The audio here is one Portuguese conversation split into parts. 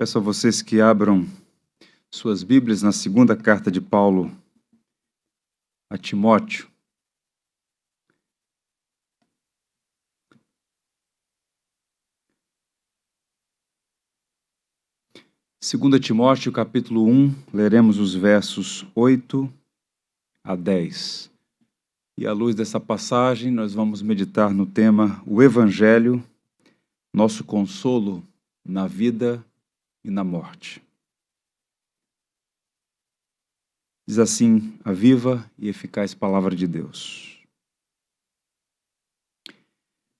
Peço a vocês que abram suas Bíblias na segunda carta de Paulo a Timóteo. Segunda Timóteo, capítulo 1, leremos os versos 8 a 10. E à luz dessa passagem, nós vamos meditar no tema o Evangelho, nosso consolo na vida e na morte. Diz assim a viva e eficaz palavra de Deus.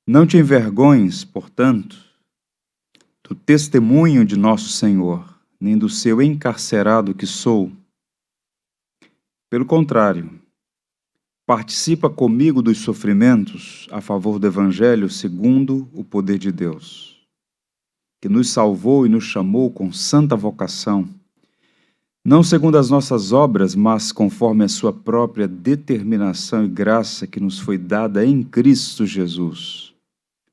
Não te envergonhes, portanto, do testemunho de nosso Senhor, nem do seu encarcerado que sou. Pelo contrário, participa comigo dos sofrimentos a favor do Evangelho segundo o poder de Deus, que nos salvou e nos chamou com santa vocação, não segundo as nossas obras, mas conforme a sua própria determinação e graça que nos foi dada em Cristo Jesus,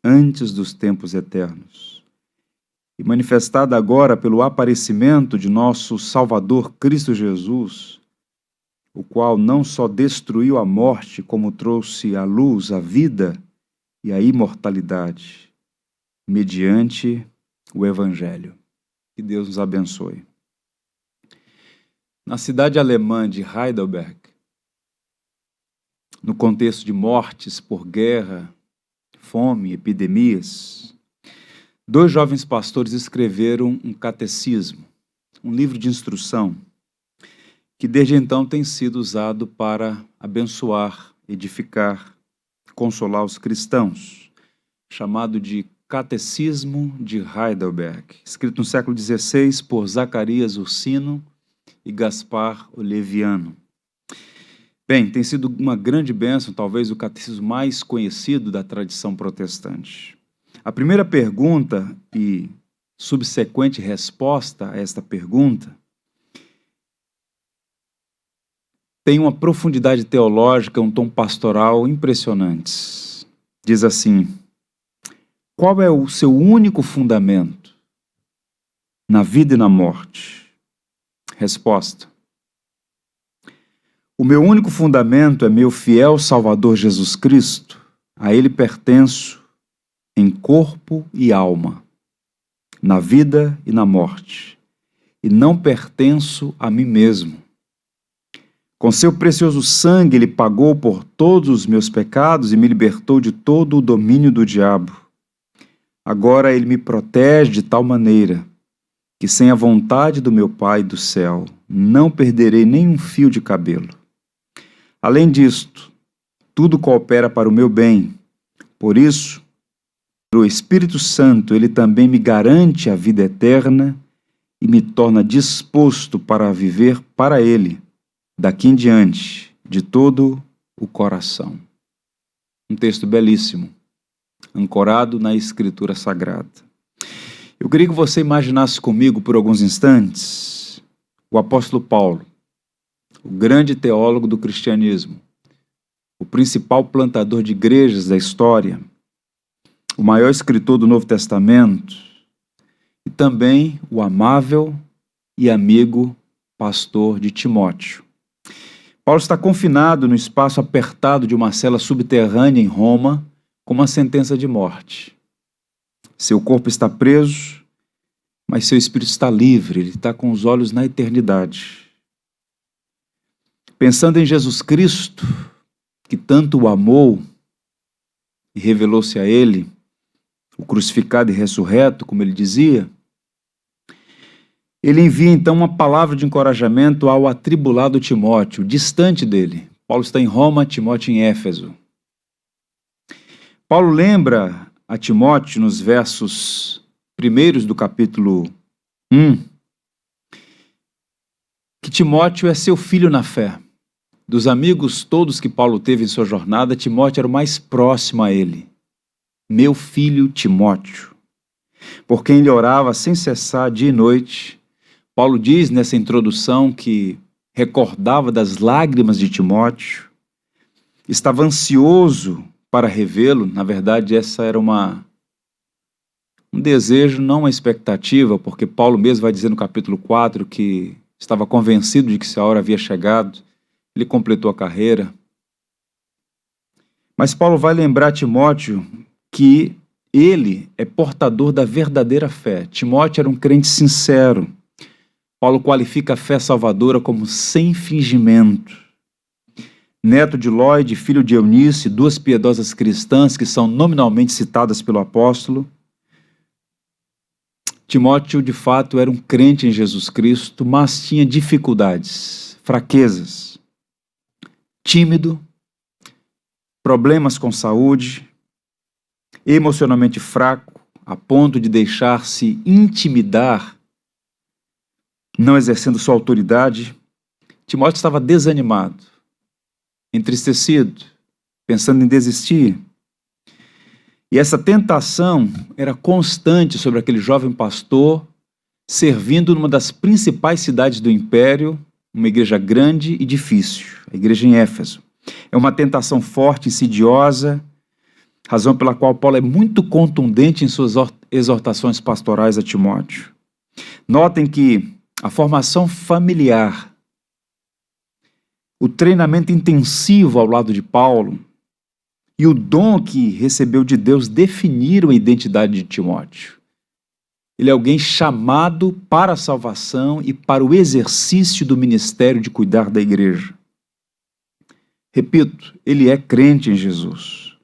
antes dos tempos eternos, e manifestada agora pelo aparecimento de nosso Salvador Cristo Jesus, o qual não só destruiu a morte, como trouxe à luz a vida e a imortalidade, mediante o Evangelho. Que Deus nos abençoe. Na cidade alemã de Heidelberg, no contexto de mortes por guerra, fome, epidemias, dois jovens pastores escreveram um catecismo, um livro de instrução, que desde então tem sido usado para abençoar, edificar, consolar os cristãos, chamado de Catecismo de Heidelberg, escrito no século XVI por Zacarias Ursino e Gaspar Oleviano. Bem, tem sido uma grande bênção, talvez o catecismo mais conhecido da tradição protestante. A primeira pergunta e subsequente resposta a esta pergunta tem uma profundidade teológica, um tom pastoral impressionantes. Diz assim: qual é o seu único fundamento na vida e na morte? Resposta: o meu único fundamento é meu fiel Salvador Jesus Cristo. A Ele pertenço em corpo e alma, na vida e na morte, e não pertenço a mim mesmo. Com seu precioso sangue Ele pagou por todos os meus pecados e me libertou de todo o domínio do diabo. Agora Ele me protege de tal maneira que, sem a vontade do meu Pai do céu, não perderei nem um fio de cabelo. Além disto, tudo coopera para o meu bem. Por isso, o Espírito Santo, Ele também me garante a vida eterna e me torna disposto para viver para Ele, daqui em diante, de todo o coração. Um texto belíssimo, ancorado na Escritura Sagrada. Eu queria que você imaginasse comigo por alguns instantes o apóstolo Paulo, o grande teólogo do cristianismo, o principal plantador de igrejas da história, o maior escritor do Novo Testamento e também o amável e amigo pastor de Timóteo. Paulo está confinado no espaço apertado de uma cela subterrânea em Roma com uma sentença de morte. Seu corpo está preso, mas seu espírito está livre, ele está com os olhos na eternidade. Pensando em Jesus Cristo, que tanto o amou e revelou-se a ele, o crucificado e ressurreto, como ele dizia, ele envia então uma palavra de encorajamento ao atribulado Timóteo, distante dele. Paulo está em Roma, Timóteo em Éfeso. Paulo lembra a Timóteo, nos versos primeiros do capítulo 1, que Timóteo é seu filho na fé. Dos amigos todos que Paulo teve em sua jornada, Timóteo era o mais próximo a ele. Meu filho Timóteo, por quem ele orava sem cessar dia e noite. Paulo diz nessa introdução que recordava das lágrimas de Timóteo, estava ansioso para revê-lo. Na verdade, essa era uma Um desejo, não uma expectativa, porque Paulo mesmo vai dizer no capítulo 4 que estava convencido de que se a hora havia chegado, ele completou a carreira. Mas Paulo vai lembrar Timóteo que ele é portador da verdadeira fé. Timóteo era um crente sincero. Paulo qualifica a fé salvadora como sem fingimento. Neto de Lloyd, filho de Eunice, duas piedosas cristãs que são nominalmente citadas pelo apóstolo. Timóteo, de fato, era um crente em Jesus Cristo, mas tinha dificuldades, fraquezas, tímido, problemas com saúde, emocionalmente fraco, a ponto de deixar-se intimidar, não exercendo sua autoridade. Timóteo estava desanimado, entristecido, pensando em desistir. E essa tentação era constante sobre aquele jovem pastor, servindo numa das principais cidades do império, uma igreja grande e difícil, a igreja em Éfeso. É uma tentação forte, insidiosa, razão pela qual Paulo é muito contundente em suas exortações pastorais a Timóteo. Notem que a formação familiar, o treinamento intensivo ao lado de Paulo e o dom que recebeu de Deus definiram a identidade de Timóteo. Ele é alguém chamado para a salvação e para o exercício do ministério de cuidar da igreja. Repito, ele é crente em Jesus.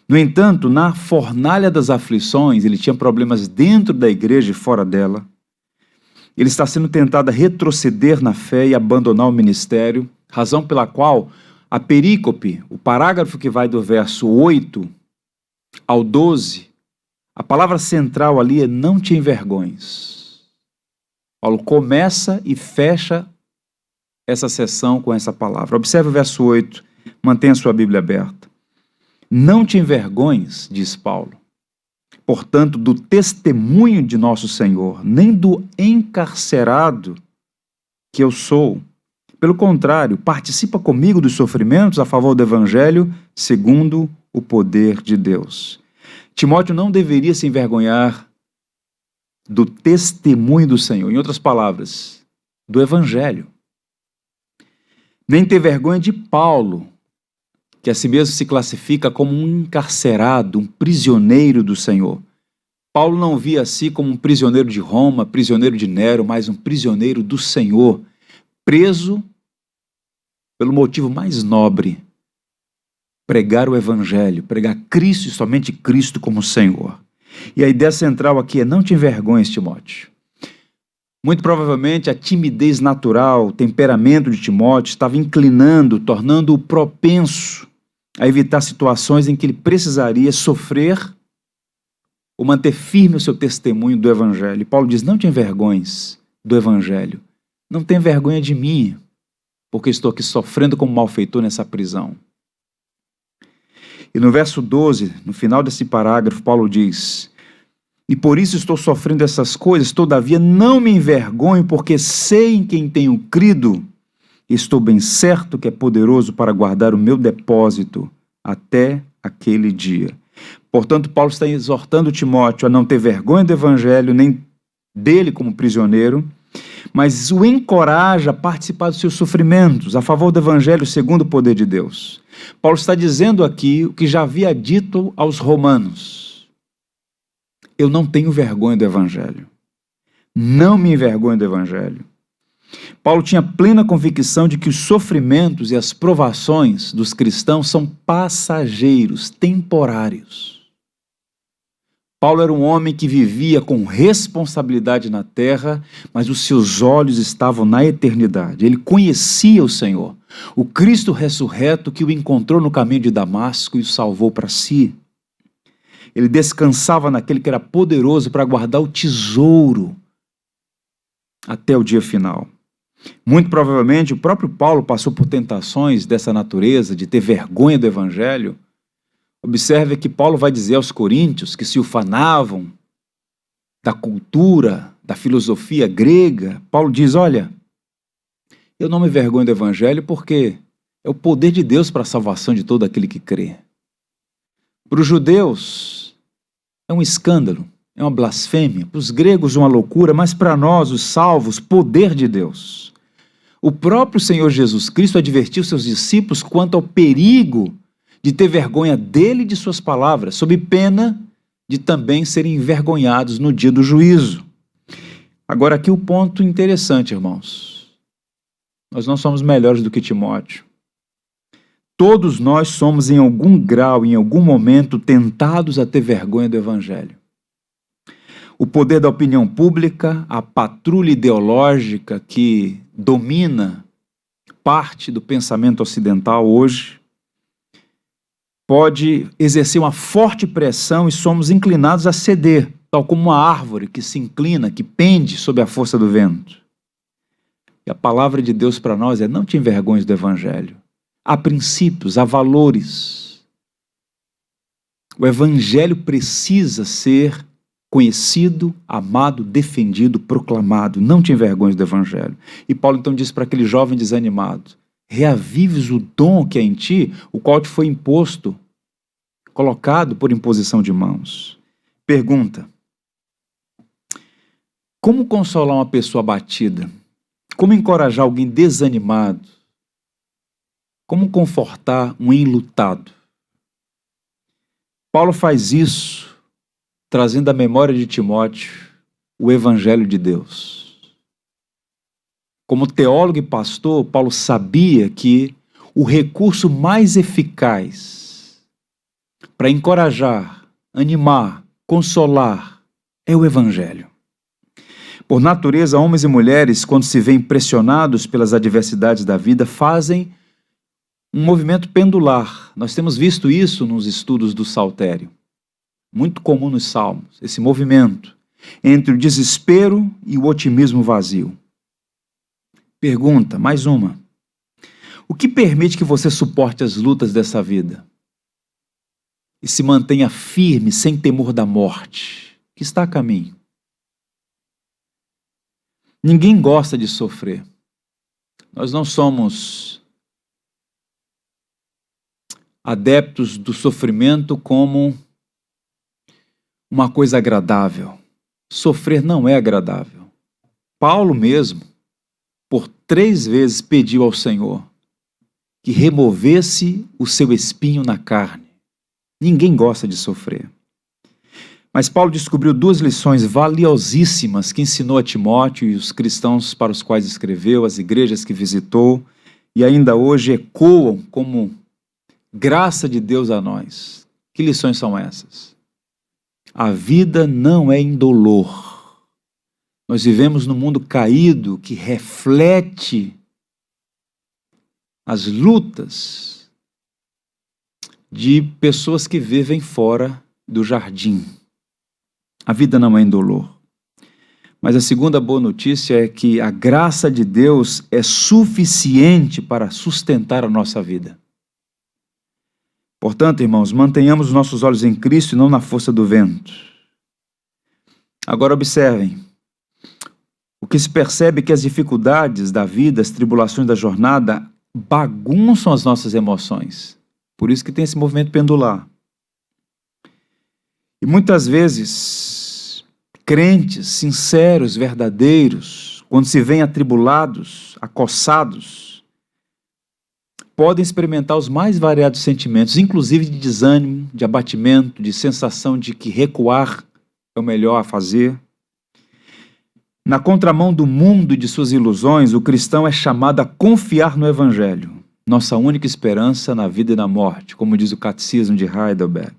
No entanto, na fornalha das aflições, ele tinha problemas dentro da igreja e fora dela. Ele está sendo tentado a retroceder na fé e abandonar o ministério, razão pela qual a perícope, o parágrafo que vai do verso 8 ao 12, a palavra central ali é não te envergonhes. Paulo começa e fecha essa sessão com essa palavra. Observe o verso 8, mantenha sua Bíblia aberta. Não te envergonhes, diz Paulo, portanto, do testemunho de nosso Senhor, nem do encarcerado que eu sou. Pelo contrário, participa comigo dos sofrimentos a favor do Evangelho, segundo o poder de Deus. Timóteo não deveria se envergonhar do testemunho do Senhor, em outras palavras, do Evangelho. Nem ter vergonha de Paulo, que a si mesmo se classifica como um encarcerado, um prisioneiro do Senhor. Paulo não via a si como um prisioneiro de Roma, prisioneiro de Nero, mas um prisioneiro do Senhor, preso pelo motivo mais nobre, pregar o Evangelho, pregar Cristo e somente Cristo como Senhor. E a ideia central aqui é não te envergonhes, Timóteo. Muito provavelmente a timidez natural, o temperamento de Timóteo estava inclinando, tornando-o propenso a evitar situações em que ele precisaria sofrer ou manter firme o seu testemunho do Evangelho. E Paulo diz, não te envergonhes do Evangelho, não tenha vergonha de mim, porque estou aqui sofrendo como malfeitor nessa prisão. E no verso 12, no final desse parágrafo, Paulo diz, e por isso estou sofrendo essas coisas, todavia não me envergonho, porque sei em quem tenho crido, e estou bem certo que é poderoso para guardar o meu depósito até aquele dia. Portanto, Paulo está exortando Timóteo a não ter vergonha do Evangelho, nem dele como prisioneiro, mas o encoraja a participar dos seus sofrimentos, a favor do Evangelho segundo o poder de Deus. Paulo está dizendo aqui o que já havia dito aos romanos. Eu não tenho vergonha do Evangelho. Não me envergonho do Evangelho. Paulo tinha plena convicção de que os sofrimentos e as provações dos cristãos são passageiros, temporários. Paulo era um homem que vivia com responsabilidade na terra, mas os seus olhos estavam na eternidade. Ele conhecia o Senhor, o Cristo ressurreto que o encontrou no caminho de Damasco e o salvou para si. Ele descansava naquele que era poderoso para guardar o tesouro até o dia final. Muito provavelmente o próprio Paulo passou por tentações dessa natureza, de ter vergonha do Evangelho. Observe que Paulo vai dizer aos coríntios que se ufanavam da cultura, da filosofia grega. Paulo diz, olha, eu não me envergonho do Evangelho porque é o poder de Deus para a salvação de todo aquele que crê. Para os judeus é um escândalo, é uma blasfêmia, para os gregos uma loucura, mas para nós, os salvos, poder de Deus. O próprio Senhor Jesus Cristo advertiu seus discípulos quanto ao perigo de ter vergonha dele e de suas palavras, sob pena de também serem envergonhados no dia do juízo. Agora aqui o ponto interessante, irmãos. Nós não somos melhores do que Timóteo. Todos nós somos em algum grau, em algum momento, tentados a ter vergonha do Evangelho. O poder da opinião pública, a patrulha ideológica que domina parte do pensamento ocidental hoje, pode exercer uma forte pressão e somos inclinados a ceder, tal como uma árvore que se inclina, que pende sob a força do vento. E a palavra de Deus para nós é: não te envergonhes do Evangelho. Há princípios, há valores. O Evangelho precisa ser conhecido, amado, defendido, proclamado. Não te envergonhes do Evangelho. E Paulo então diz para aquele jovem desanimado: reavives o dom que é em ti, o qual te foi imposto, colocado por imposição de mãos. Pergunta: como consolar uma pessoa abatida? Como encorajar alguém desanimado? Como confortar um enlutado? Paulo faz isso trazendo à memória de Timóteo o Evangelho de Deus. Como teólogo e pastor, Paulo sabia que o recurso mais eficaz para encorajar, animar, consolar é o Evangelho. Por natureza, homens e mulheres, quando se veem pressionados pelas adversidades da vida, fazem um movimento pendular. Nós temos visto isso nos estudos do Saltério. Muito comum nos Salmos, esse movimento entre o desespero e o otimismo vazio. Pergunta, mais uma: o que permite que você suporte as lutas dessa vida e se mantenha firme, sem temor da morte, que está a caminho? Ninguém gosta de sofrer. Nós não somos adeptos do sofrimento como uma coisa agradável. Sofrer não é agradável. Paulo mesmo, por 3 vezes, pediu ao Senhor que removesse o seu espinho na carne. Ninguém gosta de sofrer. Mas Paulo descobriu 2 lições valiosíssimas que ensinou a Timóteo e os cristãos para os quais escreveu, as igrejas que visitou, e ainda hoje ecoam como graça de Deus a nós. Que lições são essas? A vida não é indolor. Nós vivemos num mundo caído que reflete as lutas de pessoas que vivem fora do jardim. A vida não é indolor. Mas a segunda boa notícia é que a graça de Deus é suficiente para sustentar a nossa vida. Portanto, irmãos, mantenhamos os nossos olhos em Cristo e não na força do vento. Agora observem. O que se percebe é que as dificuldades da vida, as tribulações da jornada, bagunçam as nossas emoções. Por isso que tem esse movimento pendular. E muitas vezes, crentes, sinceros, verdadeiros, quando se veem atribulados, acossados, podem experimentar os mais variados sentimentos, inclusive de desânimo, de abatimento, de sensação de que recuar é o melhor a fazer. Na contramão do mundo e de suas ilusões, o cristão é chamado a confiar no Evangelho, nossa única esperança na vida e na morte, como diz o Catecismo de Heidelberg.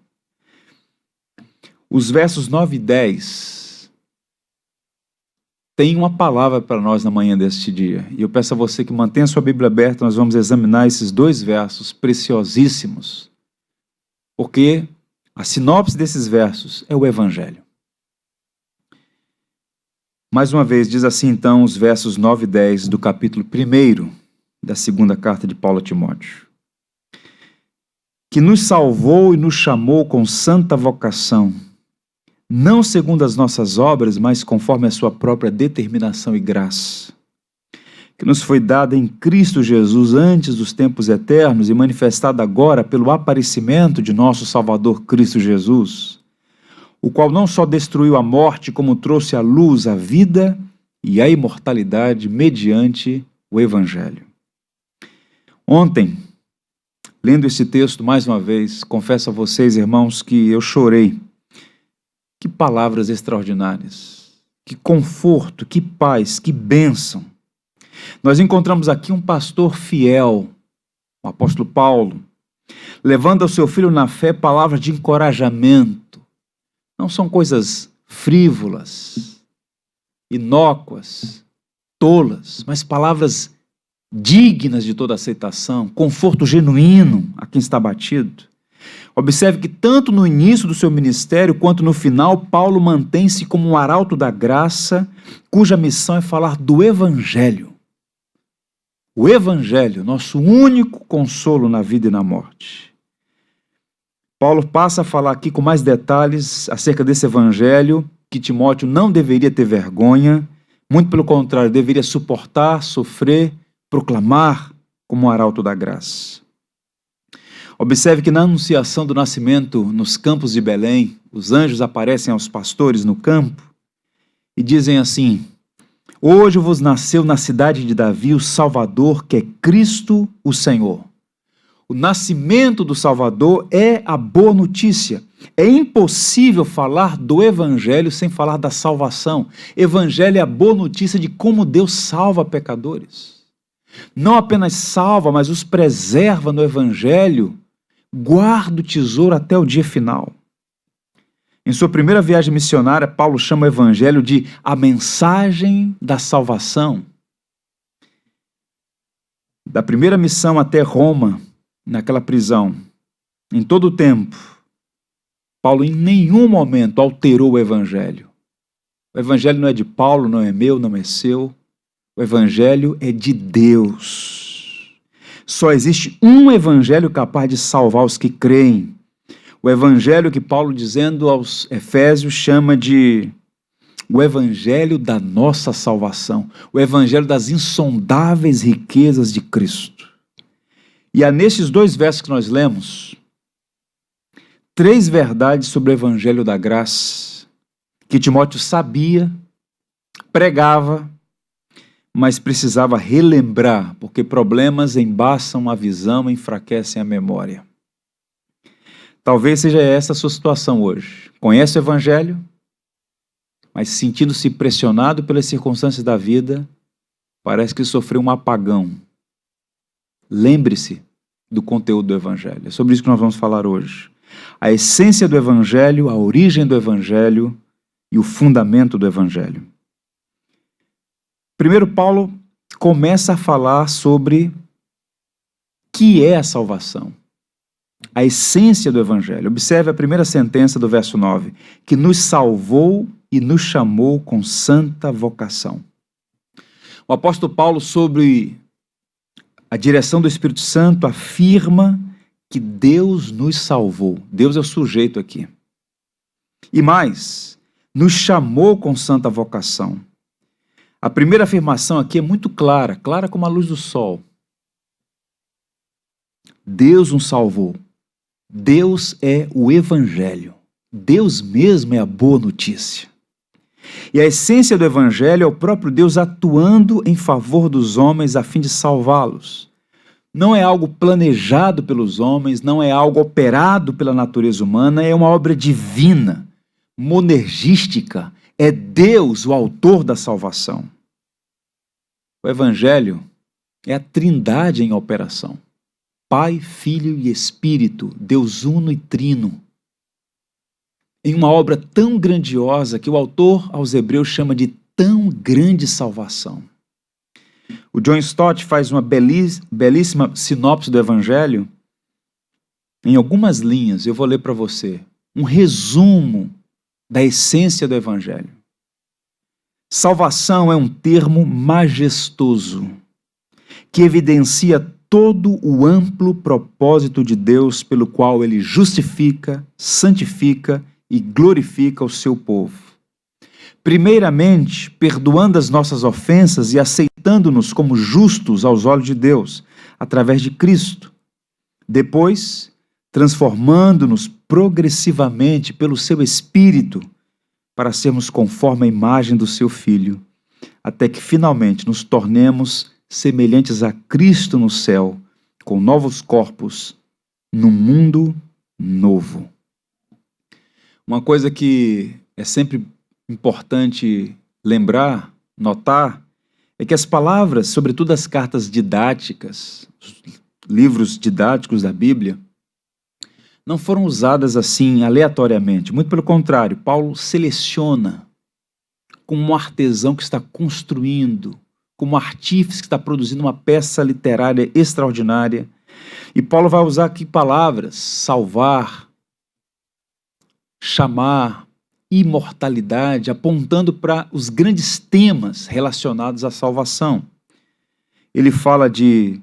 Os versos 9 e 10 têm uma palavra para nós na manhã deste dia. E eu peço a você que mantenha sua Bíblia aberta, nós vamos examinar esses 2 versos preciosíssimos, porque a sinopse desses versos é o Evangelho. Mais uma vez, diz assim então os versos 9 e 10 do capítulo 1 da 2ª carta de Paulo a Timóteo. Que nos salvou e nos chamou com santa vocação, não segundo as nossas obras, mas conforme a sua própria determinação e graça, que nos foi dada em Cristo Jesus antes dos tempos eternos e manifestada agora pelo aparecimento de nosso Salvador Cristo Jesus, o qual não só destruiu a morte, como trouxe à luz a vida e a imortalidade mediante o Evangelho. Ontem, lendo esse texto mais uma vez, confesso a vocês, irmãos, que eu chorei. Que palavras extraordinárias, que conforto, que paz, que bênção. Nós encontramos aqui um pastor fiel, o apóstolo Paulo, levando ao seu filho na fé palavras de encorajamento. Não são coisas frívolas, inócuas, tolas, mas palavras dignas de toda aceitação, conforto genuíno a quem está abatido. Observe que tanto no início do seu ministério quanto no final, Paulo mantém-se como um arauto da graça, cuja missão é falar do Evangelho. O Evangelho, nosso único consolo na vida e na morte. Paulo passa a falar aqui com mais detalhes acerca desse Evangelho, que Timóteo não deveria ter vergonha, muito pelo contrário, deveria suportar, sofrer, proclamar como um arauto da graça. Observe que na anunciação do nascimento nos campos de Belém, os anjos aparecem aos pastores no campo e dizem assim: hoje vos nasceu na cidade de Davi o Salvador, que é Cristo o Senhor. O nascimento do Salvador é a boa notícia. É impossível falar do Evangelho sem falar da salvação. Evangelho é a boa notícia de como Deus salva pecadores. Não apenas salva, mas os preserva no Evangelho, guarda o tesouro até o dia final. Em sua primeira viagem missionária, Paulo chama o Evangelho de a mensagem da salvação. Da primeira missão até Roma, naquela prisão, em todo o tempo, Paulo em nenhum momento alterou o Evangelho. O Evangelho não é de Paulo, não é meu, não é seu. O Evangelho é de Deus. Só existe um Evangelho capaz de salvar os que creem. O Evangelho que Paulo, dizendo aos Efésios, chama de o Evangelho da nossa salvação. O Evangelho das insondáveis riquezas de Cristo. E há nesses 2 versos que nós lemos 3 verdades sobre o Evangelho da graça que Timóteo sabia, pregava, mas precisava relembrar, porque problemas embaçam a visão e enfraquecem a memória. Talvez seja essa a sua situação hoje. Conhece o Evangelho, mas sentindo-se pressionado pelas circunstâncias da vida, parece que sofreu um apagão. Lembre-se do conteúdo do Evangelho. É sobre isso que nós vamos falar hoje. A essência do Evangelho, a origem do Evangelho e o fundamento do Evangelho. Primeiro, Paulo começa a falar sobre o que é a salvação, a essência do Evangelho. Observe a primeira sentença do verso 9, que nos salvou e nos chamou com santa vocação. O apóstolo Paulo, sobre a direção do Espírito Santo, afirma que Deus nos salvou. Deus é o sujeito aqui. E mais, nos chamou com santa vocação. A primeira afirmação aqui é muito clara, clara como a luz do sol. Deus nos salvou. Deus é o Evangelho. Deus mesmo é a boa notícia. E a essência do Evangelho é o próprio Deus atuando em favor dos homens a fim de salvá-los. Não é algo planejado pelos homens, não é algo operado pela natureza humana, é uma obra divina, monergística. É Deus o autor da salvação. O Evangelho é a Trindade em operação. Pai, Filho e Espírito, Deus uno e trino. Em uma obra tão grandiosa que o autor aos Hebreus chama de tão grande salvação. O John Stott faz uma belíssima sinopse do Evangelho. Em algumas linhas, eu vou ler para você um resumo da essência do Evangelho. Salvação é um termo majestoso que evidencia todo o amplo propósito de Deus pelo qual Ele justifica, santifica e glorifica o seu povo. Primeiramente, perdoando as nossas ofensas e aceitando-nos como justos aos olhos de Deus, através de Cristo. Depois, transformando-nos progressivamente pelo seu Espírito para sermos conforme a imagem do seu Filho, até que finalmente nos tornemos semelhantes a Cristo no céu, com novos corpos, num mundo novo. Uma coisa que é sempre importante lembrar, notar, é que as palavras, sobretudo as cartas didáticas, os livros didáticos da Bíblia, não foram usadas assim aleatoriamente. Muito pelo contrário, Paulo seleciona como um artesão que está construindo, como um artífice que está produzindo uma peça literária extraordinária. E Paulo vai usar aqui palavras: salvar, chamar, imortalidade, apontando para os grandes temas relacionados à salvação. Ele fala de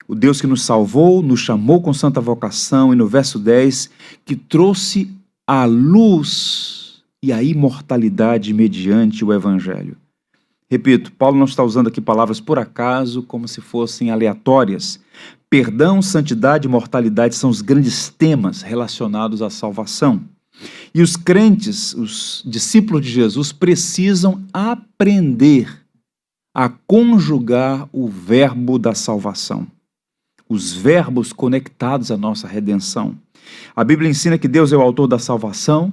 o Deus que nos salvou, nos chamou com santa vocação, e no verso 10, que trouxe a luz e a imortalidade mediante o Evangelho. Repito, Paulo não está usando aqui palavras por acaso, como se fossem aleatórias. Perdão, santidade e mortalidade são os grandes temas relacionados à salvação. E os crentes, os discípulos de Jesus, precisam aprender a conjugar o verbo da salvação, os verbos conectados à nossa redenção. A Bíblia ensina que Deus é o autor da salvação,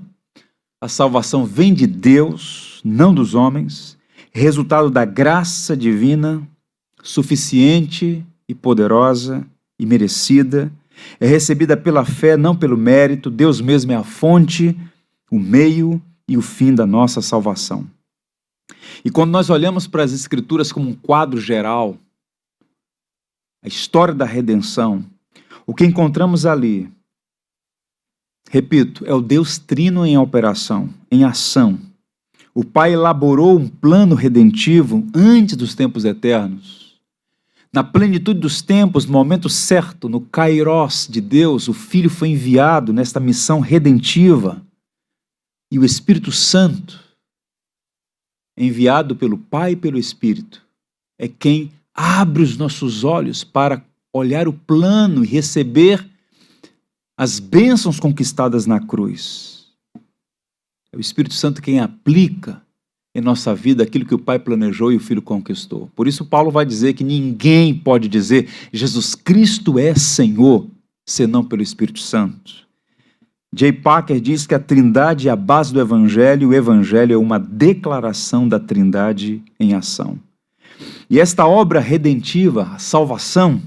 a salvação vem de Deus, não dos homens, resultado da graça divina, suficiente e poderosa e merecida, é recebida pela fé, não pelo mérito. Deus mesmo é a fonte, o meio e o fim da nossa salvação. E quando nós olhamos para as Escrituras como um quadro geral, a história da redenção, o que encontramos ali, repito, é o Deus trino em operação, em ação. O Pai elaborou um plano redentivo antes dos tempos eternos. Na plenitude dos tempos, no momento certo, no Kairos de Deus, o Filho foi enviado nesta missão redentiva. E o Espírito Santo, enviado pelo Pai e pelo Espírito, é quem abre os nossos olhos para olhar o plano e receber as bênçãos conquistadas na cruz. É o Espírito Santo quem aplica em nossa vida aquilo que o Pai planejou e o Filho conquistou. Por isso Paulo vai dizer que ninguém pode dizer Jesus Cristo é Senhor, senão pelo Espírito Santo. J. Packer diz que a Trindade é a base do Evangelho e o Evangelho é uma declaração da Trindade em ação. E esta obra redentiva, a salvação,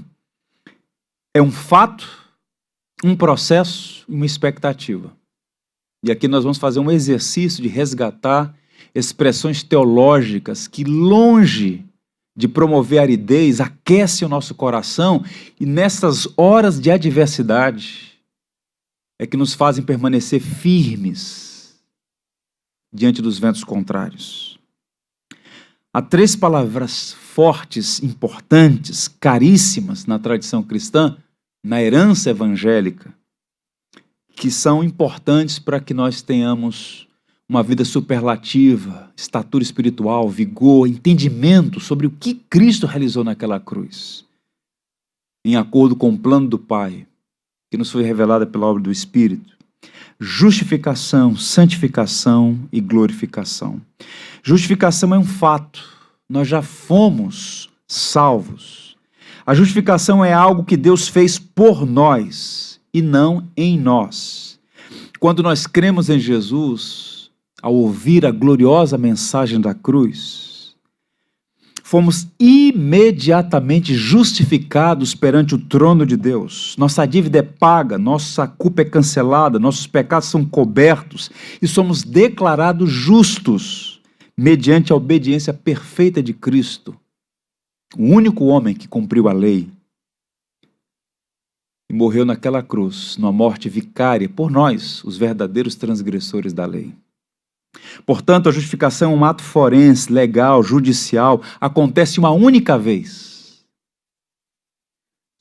é um fato, um processo e uma expectativa. E aqui nós vamos fazer um exercício de resgatar expressões teológicas que, longe de promover aridez, aquecem o nosso coração e nessas horas de adversidade é que nos fazem permanecer firmes diante dos ventos contrários. Há 3 palavras fortes, importantes, caríssimas na tradição cristã, na herança evangélica, que são importantes para que nós tenhamos uma vida superlativa, estatura espiritual, vigor, entendimento sobre o que Cristo realizou naquela cruz, em acordo com o plano do Pai, que nos foi revelada pela obra do Espírito. Justificação, santificação e glorificação. Justificação é um fato, nós já fomos salvos. A justificação é algo que Deus fez por nós e não em nós. Quando nós cremos em Jesus, ao ouvir a gloriosa mensagem da cruz, fomos imediatamente justificados perante o trono de Deus. Nossa dívida é paga, nossa culpa é cancelada, nossos pecados são cobertos e somos declarados justos mediante a obediência perfeita de Cristo, o único homem que cumpriu a lei e morreu naquela cruz, numa morte vicária por nós, os verdadeiros transgressores da lei. Portanto, a justificação é um ato forense, legal, judicial, acontece uma única vez.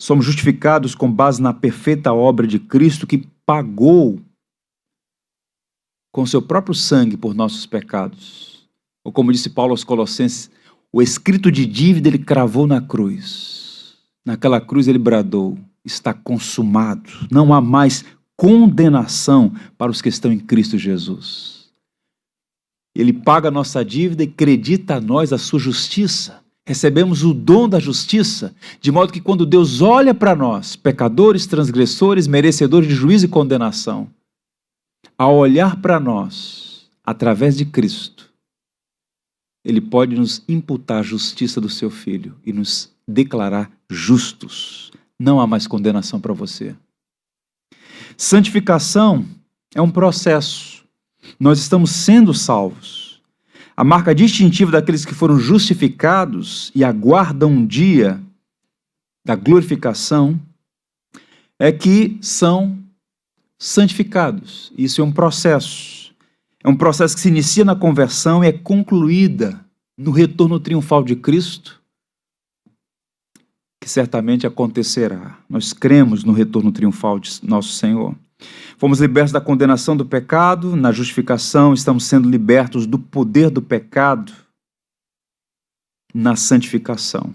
Somos justificados com base na perfeita obra de Cristo que pagou com seu próprio sangue por nossos pecados. Ou como disse Paulo aos Colossenses, o escrito de dívida ele cravou na cruz. Naquela cruz ele bradou, está consumado, não há mais condenação para os que estão em Cristo Jesus. Ele paga a nossa dívida e acredita a nós a sua justiça. Recebemos o dom da justiça, de modo que quando Deus olha para nós, pecadores, transgressores, merecedores de juízo e condenação, ao olhar para nós, através de Cristo, Ele pode nos imputar a justiça do seu Filho e nos declarar justos. Não há mais condenação para você. Santificação é um processo. Nós estamos sendo salvos. A marca distintiva daqueles que foram justificados e aguardam um dia da glorificação é que são santificados. Isso é um processo. É um processo que se inicia na conversão e é concluída no retorno triunfal de Cristo, que certamente acontecerá. Nós cremos no retorno triunfal de nosso Senhor. Fomos libertos da condenação do pecado, na justificação estamos sendo libertos do poder do pecado na santificação.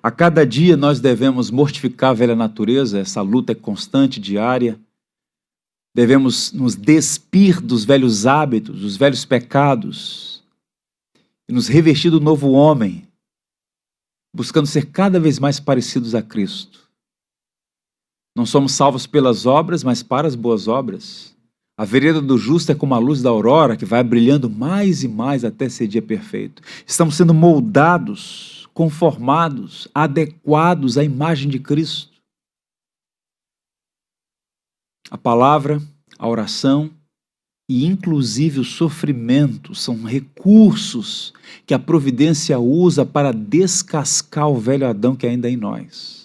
A cada dia nós devemos mortificar a velha natureza, essa luta é constante, diária. Devemos nos despir dos velhos hábitos, dos velhos pecados, e nos revestir do novo homem, buscando ser cada vez mais parecidos a Cristo. Não somos salvos pelas obras, mas para as boas obras. A vereda do justo é como a luz da aurora, que vai brilhando mais e mais até ser dia perfeito. Estamos sendo moldados, conformados, adequados à imagem de Cristo. A palavra, a oração e inclusive o sofrimento são recursos que a providência usa para descascar o velho Adão que ainda é em nós.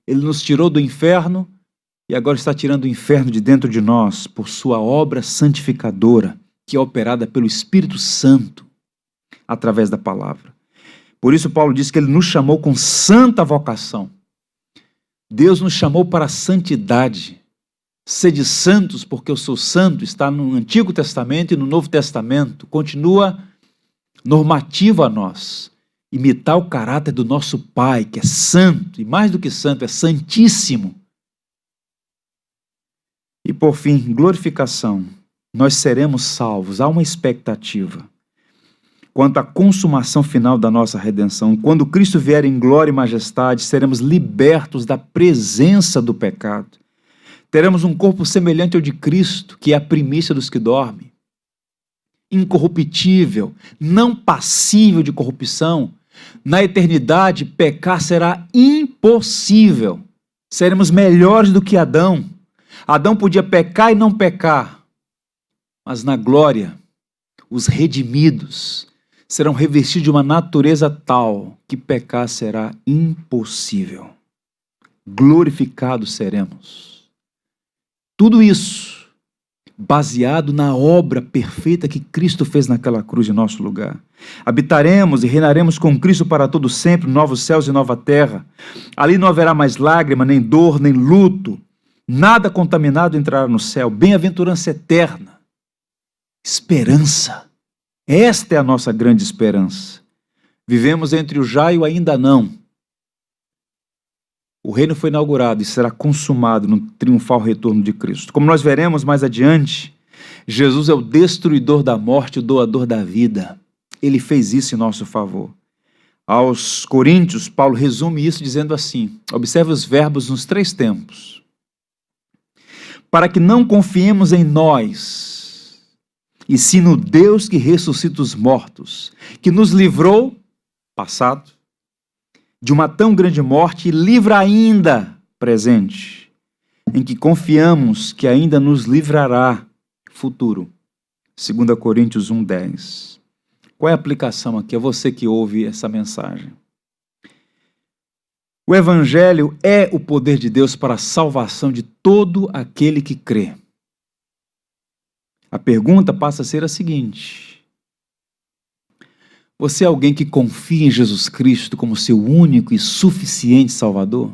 Ele nos tirou do inferno e agora está tirando o inferno de dentro de nós por sua obra santificadora, que é operada pelo Espírito Santo através da palavra. Por isso Paulo diz que ele nos chamou com santa vocação. Deus nos chamou para a santidade. Sede santos, porque eu sou santo, está no Antigo Testamento e no Novo Testamento. Continua normativo a nós. Imitar o caráter do nosso Pai, que é santo, e mais do que santo, é santíssimo. E por fim, glorificação. Nós seremos salvos. Há uma expectativa quanto à consumação final da nossa redenção. Quando Cristo vier em glória e majestade, seremos libertos da presença do pecado. Teremos um corpo semelhante ao de Cristo, que é a primícia dos que dormem. Incorruptível, não passível de corrupção. Na eternidade, pecar será impossível. Seremos melhores do que Adão. Adão podia pecar e não pecar. Mas na glória, os redimidos serão revestidos de uma natureza tal que pecar será impossível. Glorificados seremos. Tudo isso baseado na obra perfeita que Cristo fez naquela cruz em nosso lugar. Habitaremos e reinaremos com Cristo para todo sempre, novos céus e nova terra. Ali não haverá mais lágrima, nem dor, nem luto. Nada contaminado entrará no céu. Bem-aventurança eterna. Esperança. Esta é a nossa grande esperança. Vivemos entre o já e o ainda não. O reino foi inaugurado e será consumado no triunfal retorno de Cristo. Como nós veremos mais adiante, Jesus é o destruidor da morte, o doador da vida. Ele fez isso em nosso favor. Aos Coríntios, Paulo resume isso dizendo assim, observe os verbos nos 3 tempos. Para que não confiemos em nós, e sim no Deus que ressuscita os mortos, que nos livrou, passado, de uma tão grande morte e livra ainda, presente, em que confiamos que ainda nos livrará, futuro. 2 Coríntios 1:10. Qual é a aplicação aqui? É você que ouve essa mensagem. O Evangelho é o poder de Deus para a salvação de todo aquele que crê. A pergunta passa a ser a seguinte: você é alguém que confia em Jesus Cristo como seu único e suficiente Salvador?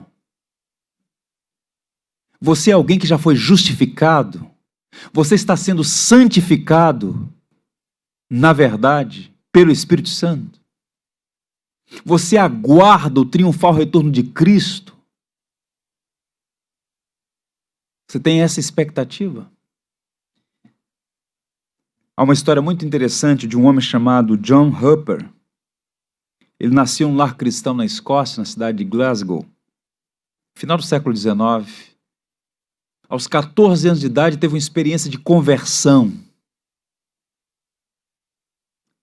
Você é alguém que já foi justificado? Você está sendo santificado, na verdade, pelo Espírito Santo? Você aguarda o triunfal retorno de Cristo? Você tem essa expectativa? Há uma história muito interessante de um homem chamado John Hooper. Ele nasceu em um lar cristão na Escócia, na cidade de Glasgow. Final do século XIX. Aos 14 anos de idade, teve uma experiência de conversão.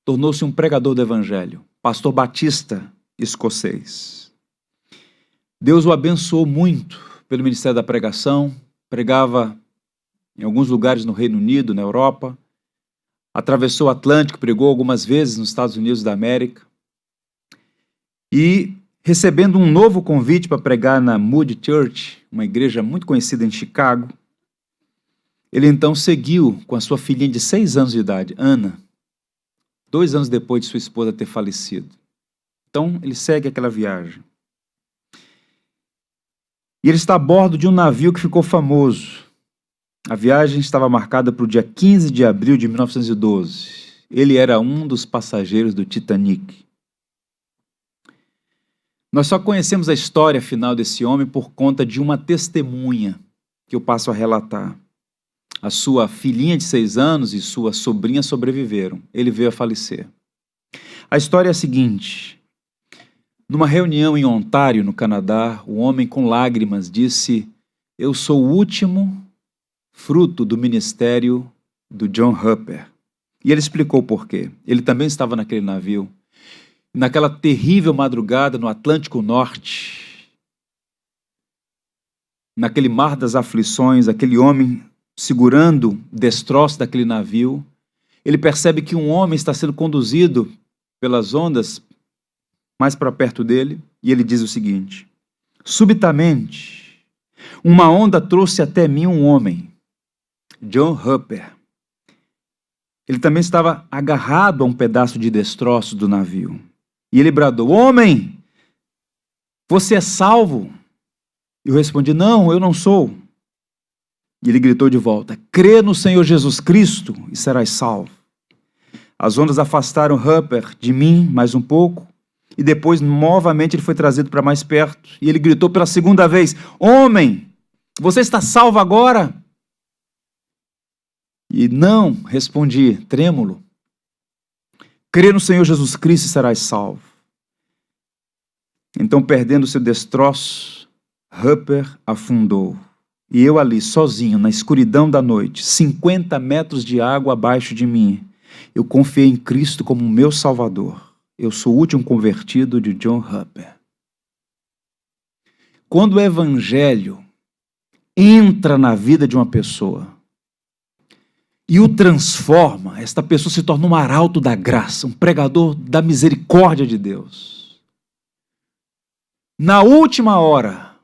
Tornou-se um pregador do evangelho, pastor batista escocês. Deus o abençoou muito pelo ministério da pregação, pregava em alguns lugares no Reino Unido, na Europa, atravessou o Atlântico, pregou algumas vezes nos Estados Unidos da América, e recebendo um novo convite para pregar na Moody Church, uma igreja muito conhecida em Chicago, ele então seguiu com a sua filhinha de 6 anos de idade, Ana, 2 anos depois de sua esposa ter falecido. Então, ele segue aquela viagem. E ele está a bordo de um navio que ficou famoso. A viagem estava marcada para o dia 15 de abril de 1912. Ele era um dos passageiros do Titanic. Nós só conhecemos a história final desse homem por conta de uma testemunha que eu passo a relatar. A sua filhinha de 6 anos e sua sobrinha sobreviveram. Ele veio a falecer. A história é a seguinte. Numa reunião em Ontário, no Canadá, o homem com lágrimas disse: "Eu sou o último fruto do ministério do John Hooper." E ele explicou por quê. Ele também estava naquele navio. Naquela terrível madrugada no Atlântico Norte, naquele mar das aflições, aquele homem segurando destroços daquele navio, ele percebe que um homem está sendo conduzido pelas ondas mais para perto dele, e ele diz o seguinte: "Subitamente, uma onda trouxe até mim um homem, John Hooper. Ele também estava agarrado a um pedaço de destroços do navio. E ele bradou: 'Homem, você é salvo?' Eu respondi: 'Não, eu não sou.' E ele gritou de volta: 'Crê no Senhor Jesus Cristo e serás salvo.' As ondas afastaram Hooper de mim mais um pouco, e depois novamente ele foi trazido para mais perto, e ele gritou pela segunda vez: 'Homem, você está salvo agora?' E não, respondi, trêmulo. 'Crê no Senhor Jesus Cristo e serás salvo.' Então, perdendo seu destroço, Hooper afundou. E eu ali, sozinho, na escuridão da noite, 50 metros de água abaixo de mim, eu confiei em Cristo como meu Salvador. Eu sou o último convertido de John Hooper." Quando o Evangelho entra na vida de uma pessoa e o transforma, esta pessoa se torna um arauto da graça, um pregador da misericórdia de Deus. Na última hora,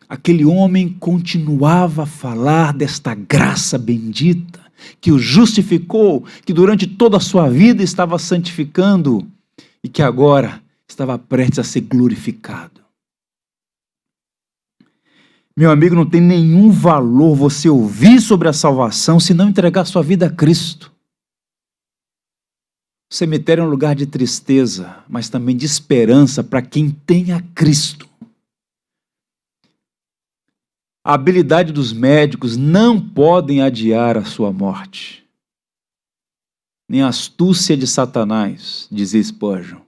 aquele homem continuava a falar desta graça bendita que o justificou, que durante toda a sua vida estava santificando e que agora estava prestes a ser glorificado. Meu amigo, não tem nenhum valor você ouvir sobre a salvação se não entregar sua vida a Cristo. O cemitério é um lugar de tristeza, mas também de esperança para quem tem a Cristo. A habilidade dos médicos não podem adiar a sua morte. Nem a astúcia de Satanás, dizia Spurgeon.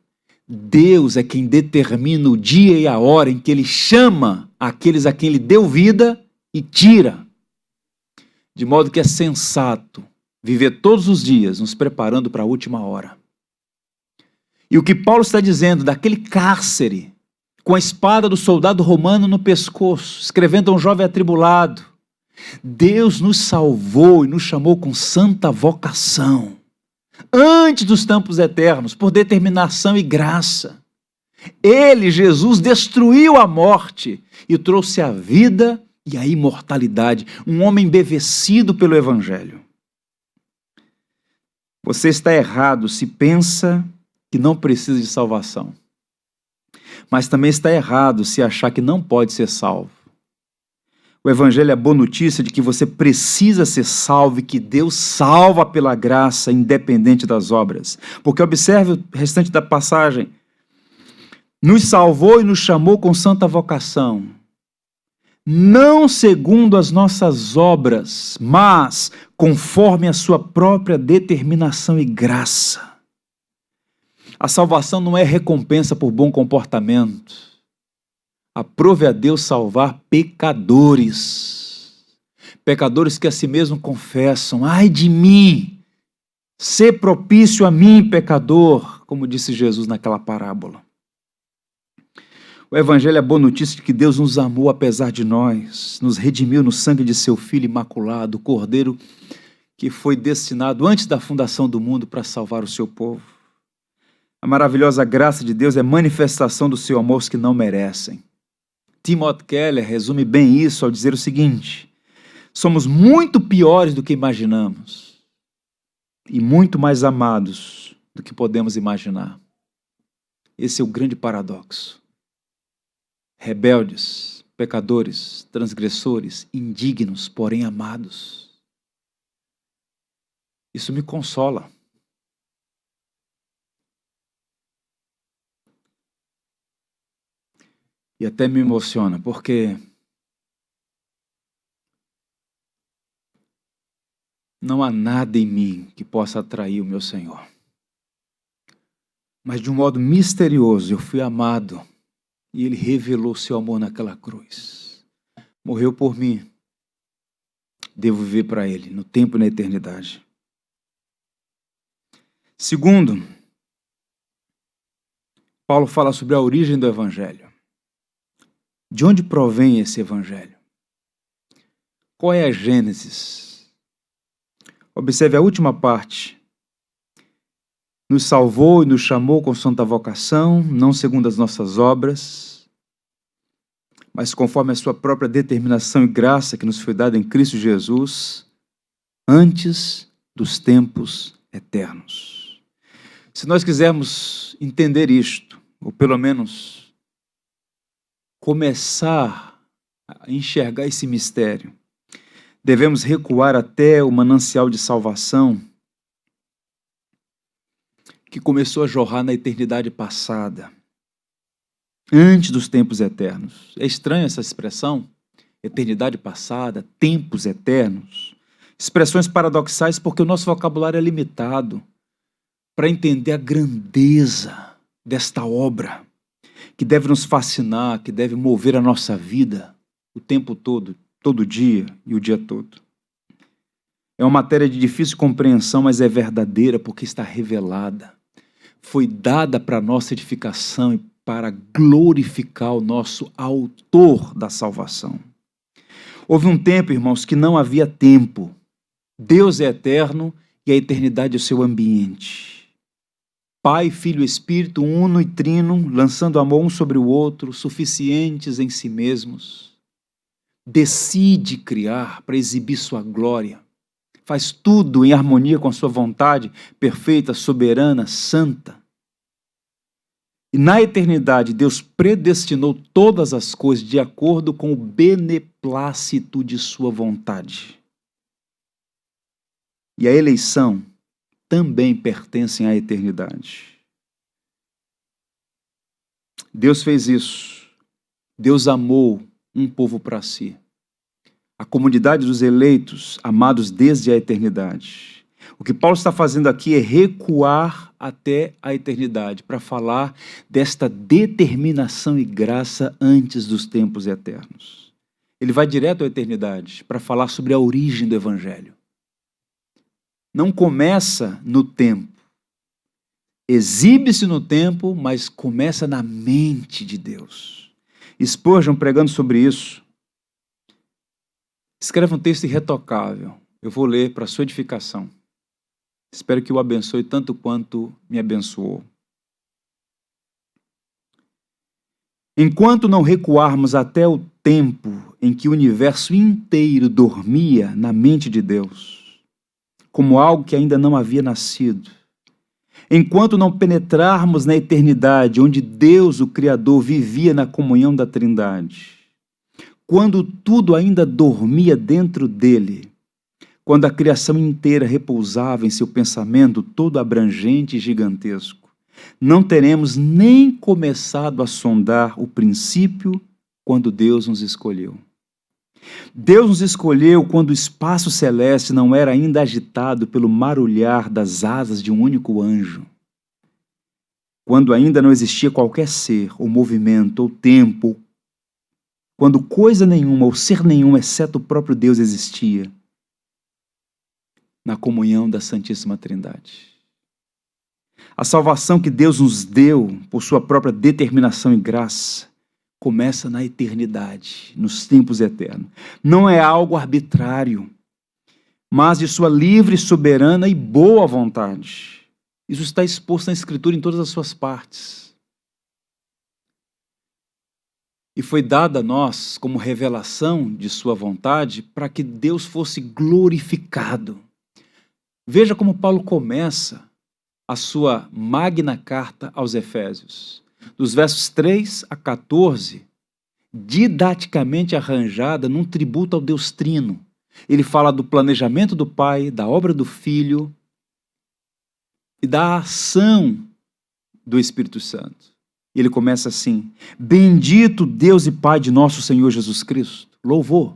Deus é quem determina o dia e a hora em que Ele chama aqueles a quem Ele deu vida e tira. De modo que é sensato viver todos os dias nos preparando para a última hora. E o que Paulo está dizendo daquele cárcere, com a espada do soldado romano no pescoço, escrevendo a um jovem atribulado: Deus nos salvou e nos chamou com santa vocação, antes dos tempos eternos, por determinação e graça. Ele, Jesus, destruiu a morte e trouxe a vida e a imortalidade, um homem embevecido pelo Evangelho. Você está errado se pensa que não precisa de salvação. Mas também está errado se achar que não pode ser salvo. O Evangelho é a boa notícia de que você precisa ser salvo e que Deus salva pela graça, independente das obras. Porque observe o restante da passagem. Nos salvou e nos chamou com santa vocação. não segundo as nossas obras, mas conforme a sua própria determinação e graça. A salvação não é recompensa por bom comportamento. Aprove a Deus salvar pecadores. Pecadores que a si mesmo confessam: ai de mim, ser propício a mim, pecador, como disse Jesus naquela parábola. O Evangelho é a boa notícia de que Deus nos amou apesar de nós, nos redimiu no sangue de seu Filho imaculado, o Cordeiro que foi destinado antes da fundação do mundo para salvar o seu povo. A maravilhosa graça de Deus é manifestação do seu amor aos que não merecem. Timothy Keller resume bem isso ao dizer o seguinte: somos muito piores do que imaginamos e muito mais amados do que podemos imaginar. Esse é o grande paradoxo. Rebeldes, pecadores, transgressores, indignos, porém amados. Isso me consola. E até me emociona, porque não há nada em mim que possa atrair o meu Senhor. Mas de um modo misterioso eu fui amado e Ele revelou seu amor naquela cruz. Morreu por mim. Devo viver para Ele, no tempo e na eternidade. Segundo, Paulo fala sobre a origem do Evangelho. De onde provém esse Evangelho? Qual é a Gênesis? Observe a última parte. Nos salvou e nos chamou com santa vocação, não segundo as nossas obras, mas conforme a sua própria determinação e graça que nos foi dada em Cristo Jesus, antes dos tempos eternos. Se nós quisermos entender isto, ou pelo menos começar a enxergar esse mistério, devemos recuar até o manancial de salvação que começou a jorrar na eternidade passada, antes dos tempos eternos. É estranha essa expressão, eternidade passada, tempos eternos. Expressões paradoxais porque o nosso vocabulário é limitado para entender a grandeza desta obra, que deve nos fascinar, que deve mover a nossa vida o tempo todo, todo dia e o dia todo. É uma matéria de difícil compreensão, mas é verdadeira porque está revelada. Foi dada para nossa edificação e para glorificar o nosso autor da salvação. Houve um tempo, irmãos, que não havia tempo. Deus é eterno e a eternidade é o seu ambiente. Pai, Filho e Espírito, uno e trino, lançando amor um sobre o outro, suficientes em si mesmos. Decide criar para exibir sua glória. Faz tudo em harmonia com a sua vontade, perfeita, soberana, santa. E na eternidade, Deus predestinou todas as coisas de acordo com o beneplácito de sua vontade. E a eleição também pertence à eternidade. Deus fez isso. Deus amou um povo para si. A comunidade dos eleitos, amados desde a eternidade. O que Paulo está fazendo aqui é recuar até a eternidade, para falar desta determinação e graça antes dos tempos eternos. Ele vai direto à eternidade, para falar sobre a origem do Evangelho. Não começa no tempo. Exibe-se no tempo, mas começa na mente de Deus. Spurgeon, pregando sobre isso, escreve um texto irretocável. Eu vou ler para a sua edificação. Espero que o abençoe tanto quanto me abençoou. Enquanto não recuarmos até o tempo em que o universo inteiro dormia na mente de Deus, como algo que ainda não havia nascido, enquanto não penetrarmos na eternidade, onde Deus, o Criador, vivia na comunhão da Trindade, quando tudo ainda dormia dentro dele, quando a criação inteira repousava em seu pensamento todo abrangente e gigantesco, não teremos nem começado a sondar o princípio quando Deus nos escolheu. Deus nos escolheu quando o espaço celeste não era ainda agitado pelo marulhar das asas de um único anjo. Quando ainda não existia qualquer ser, ou movimento, ou tempo, quando coisa nenhuma ou ser nenhum, exceto o próprio Deus, existia, na comunhão da Santíssima Trindade. A salvação que Deus nos deu, por sua própria determinação e graça, começa na eternidade, nos tempos eternos. Não é algo arbitrário, mas de sua livre, soberana e boa vontade. Isso está exposto na Escritura em todas as suas partes. E foi dada a nós como revelação de sua vontade para que Deus fosse glorificado. Veja como Paulo começa a sua magna carta aos Efésios. Dos versos 3 a 14, didaticamente arranjada num tributo ao Deus Trino. Ele fala do planejamento do Pai, da obra do Filho e da ação do Espírito Santo. Ele começa assim: bendito Deus e Pai de nosso Senhor Jesus Cristo, louvor,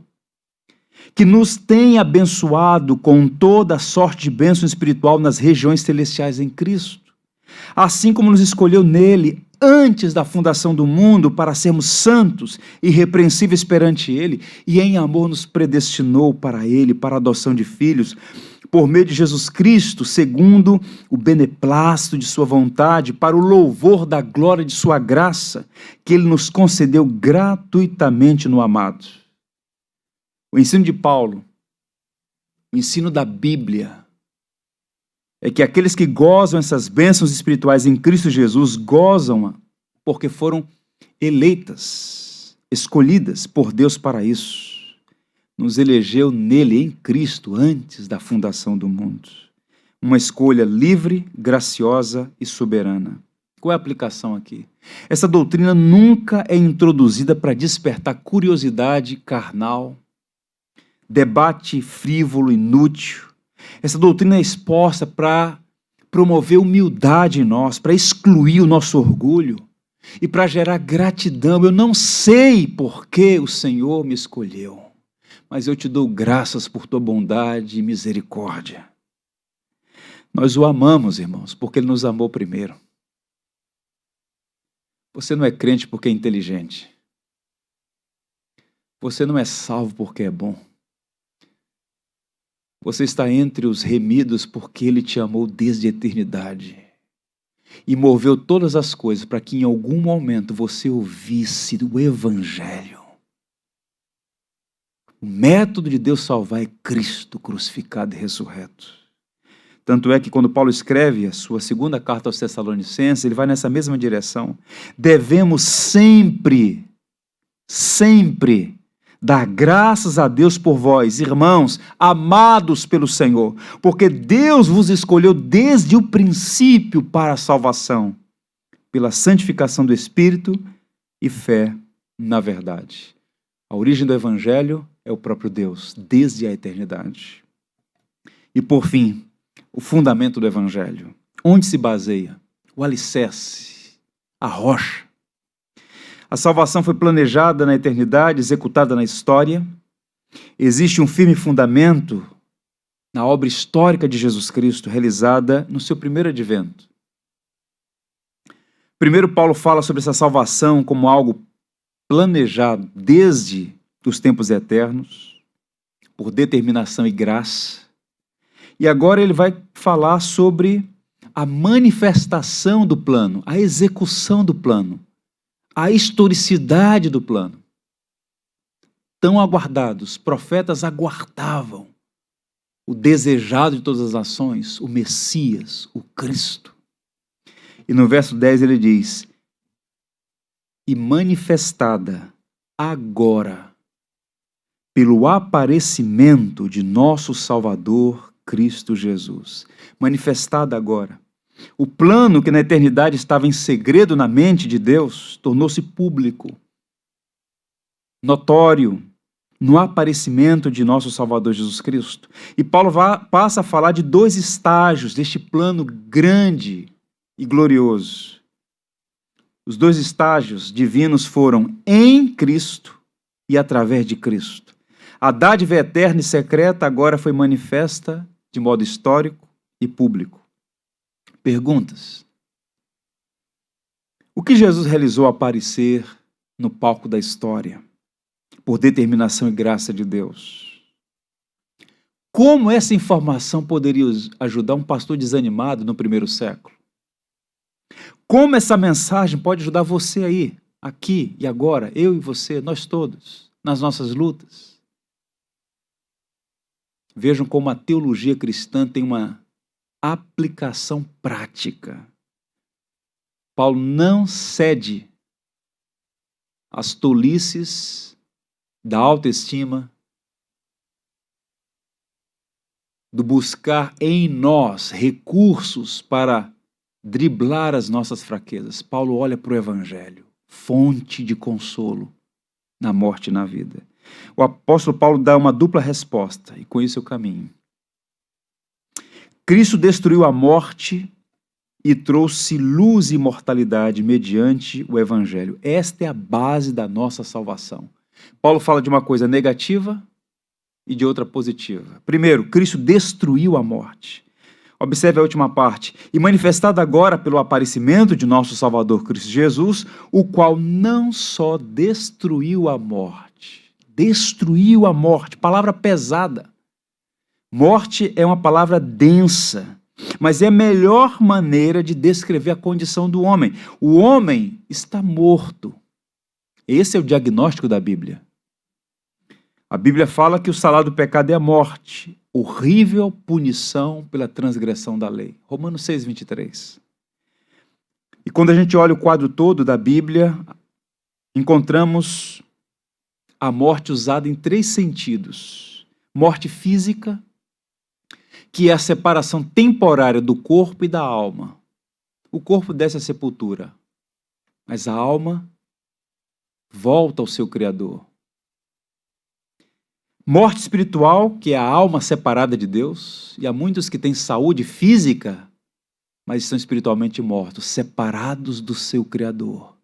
que nos tem abençoado com toda a sorte de bênção espiritual nas regiões celestiais em Cristo, assim como nos escolheu nele antes da fundação do mundo para sermos santos e irrepreensíveis perante ele, e em amor nos predestinou para ele, para a adoção de filhos, por meio de Jesus Cristo, segundo o beneplácito de sua vontade, para o louvor da glória de sua graça, que ele nos concedeu gratuitamente no amado. O ensino de Paulo, o ensino da Bíblia, é que aqueles que gozam essas bênçãos espirituais em Cristo Jesus, gozam porque foram eleitas, escolhidas por Deus para isso. Nos elegeu nele, em Cristo, antes da fundação do mundo. Uma escolha livre, graciosa e soberana. Qual é a aplicação aqui? Essa doutrina nunca é introduzida para despertar curiosidade carnal, debate frívolo, inútil. Essa doutrina é exposta para promover humildade em nós, para excluir o nosso orgulho e para gerar gratidão. Eu não sei por que o Senhor me escolheu, mas eu te dou graças por tua bondade e misericórdia. Nós o amamos, irmãos, porque ele nos amou primeiro. Você não é crente porque é inteligente. Você não é salvo porque é bom. Você está entre os remidos porque ele te amou desde a eternidade e moveu todas as coisas para que em algum momento você ouvisse o Evangelho. O método de Deus salvar é Cristo crucificado e ressurreto. Tanto é que quando Paulo escreve a sua segunda carta aos Tessalonicenses, ele vai nessa mesma direção. Devemos sempre dar graças a Deus por vós, irmãos, amados pelo Senhor, porque Deus vos escolheu desde o princípio para a salvação, pela santificação do Espírito e fé na verdade. A origem do Evangelho é o próprio Deus, desde a eternidade. E por fim, o fundamento do Evangelho. Onde se baseia? O alicerce, a rocha. A salvação foi planejada na eternidade, executada na história. Existe um firme fundamento na obra histórica de Jesus Cristo, realizada no seu primeiro advento. Primeiro, Paulo fala sobre essa salvação como algo planejado desde os tempos eternos, por determinação e graça. E agora ele vai falar sobre a manifestação do plano, a execução do plano, a historicidade do plano. Tão aguardados, profetas aguardavam o desejado de todas as nações, o Messias, o Cristo. E no verso 10 ele diz: e manifestada agora pelo aparecimento de nosso Salvador Cristo Jesus. Manifestada agora. O plano que na eternidade estava em segredo na mente de Deus tornou-se público, notório, no aparecimento de nosso Salvador Jesus Cristo. E Paulo passa a falar de dois estágios deste plano grande e glorioso. Os dois estágios divinos foram em Cristo e através de Cristo. A dádiva eterna e secreta agora foi manifesta de modo histórico e público. Perguntas. O que Jesus realizou ao aparecer no palco da história, por determinação e graça de Deus? Como essa informação poderia ajudar um pastor desanimado no primeiro século? Como essa mensagem pode ajudar você aí, aqui e agora, eu e você, nós todos, nas nossas lutas? Vejam como a teologia cristã tem uma aplicação prática. Paulo não cede às tolices da autoestima, do buscar em nós recursos para driblar as nossas fraquezas. Paulo olha para o Evangelho, fonte de consolo na morte e na vida. O apóstolo Paulo dá uma dupla resposta, e com isso eu caminho. Cristo destruiu a morte e trouxe luz e imortalidade mediante o Evangelho. Esta é a base da nossa salvação. Paulo fala de uma coisa negativa e de outra positiva. Primeiro, Cristo destruiu a morte. Observe a última parte. E manifestado agora pelo aparecimento de nosso Salvador Cristo Jesus, o qual não só destruiu a morte, palavra pesada. Morte é uma palavra densa, mas é a melhor maneira de descrever a condição do homem. O homem está morto. Esse é o diagnóstico da Bíblia. A Bíblia fala que o salário do pecado é a morte, horrível punição pela transgressão da lei. Romanos 6:23. E quando a gente olha o quadro todo da Bíblia, encontramos a morte usada em 3 sentidos. Morte física, que é a separação temporária do corpo e da alma. O corpo desce à sepultura, mas a alma volta ao seu Criador. Morte espiritual, que é a alma separada de Deus, e há muitos que têm saúde física, mas estão espiritualmente mortos, separados do seu Criador.